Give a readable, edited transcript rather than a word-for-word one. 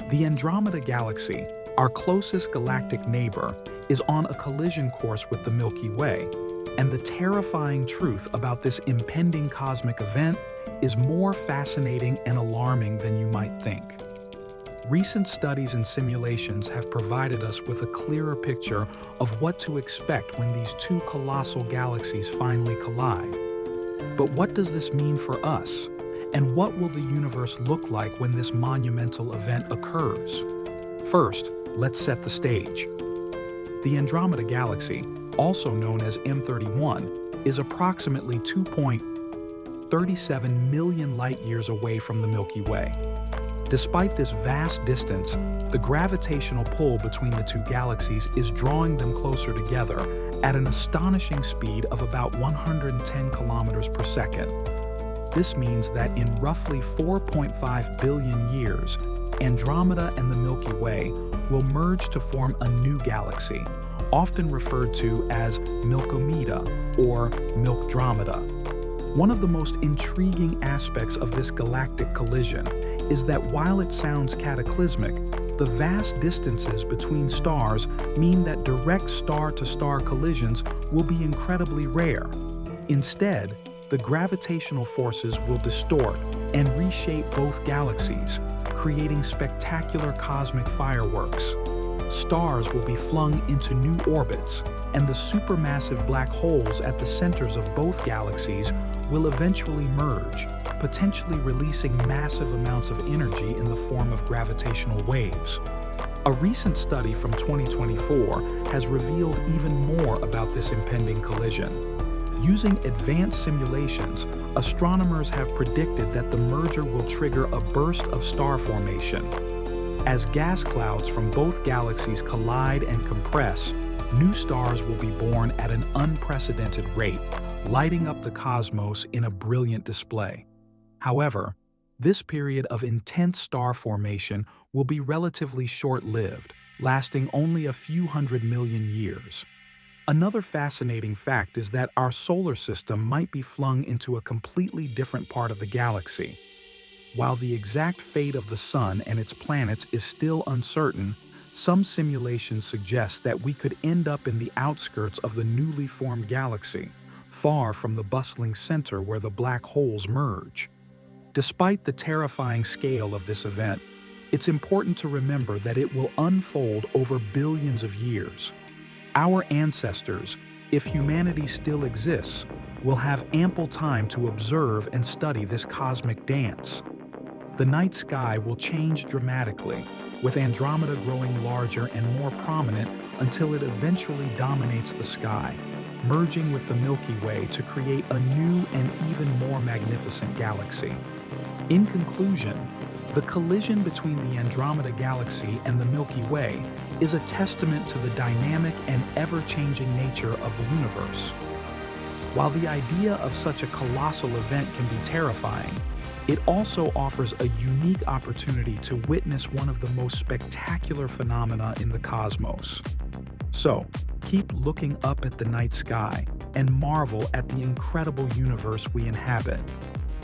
The Andromeda Galaxy, our closest galactic neighbor, is on a collision course with the Milky Way, and the terrifying truth about this impending cosmic event is more fascinating and alarming than you might think. Recent studies and simulations have provided us with a clearer picture of what to expect when these two colossal galaxies finally collide. But what does this mean for us? And what will the universe look like when this monumental event occurs? First, let's set the stage. The Andromeda Galaxy, also known as M31, is approximately 2.37 million light-years away from the Milky Way. Despite this vast distance, the gravitational pull between the two galaxies is drawing them closer together at an astonishing speed of about 110 kilometers per second. This means that in roughly 4.5 billion years, Andromeda and the Milky Way will merge to form a new galaxy, often referred to as Milkomeda or Milkdromeda. One of the most intriguing aspects of this galactic collision is that while it sounds cataclysmic, the vast distances between stars mean that direct star-to-star collisions will be incredibly rare. Instead, the gravitational forces will distort and reshape both galaxies, creating spectacular cosmic fireworks. Stars will be flung into new orbits, and the supermassive black holes at the centers of both galaxies will eventually merge, potentially releasing massive amounts of energy in the form of gravitational waves. A recent study from 2024 has revealed even more about this impending collision. Using advanced simulations, astronomers have predicted that the merger will trigger a burst of star formation. As gas clouds from both galaxies collide and compress, new stars will be born at an unprecedented rate, lighting up the cosmos in a brilliant display. However, this period of intense star formation will be relatively short-lived, lasting only a few hundred million years. Another fascinating fact is that our solar system might be flung into a completely different part of the galaxy. While the exact fate of the Sun and its planets is still uncertain, some simulations suggest that we could end up in the outskirts of the newly formed galaxy, far from the bustling center where the black holes merge. Despite the terrifying scale of this event, it's important to remember that it will unfold over billions of years. Our ancestors, if humanity still exists, will have ample time to observe and study this cosmic dance. The night sky will change dramatically, with Andromeda growing larger and more prominent until it eventually dominates the sky, merging with the Milky Way to create a new and even more magnificent galaxy. In conclusion, the collision between the Andromeda Galaxy and the Milky Way is a testament to the dynamic and ever-changing nature of the universe. While the idea of such a colossal event can be terrifying, it also offers a unique opportunity to witness one of the most spectacular phenomena in the cosmos. So, keep looking up at the night sky and marvel at the incredible universe we inhabit.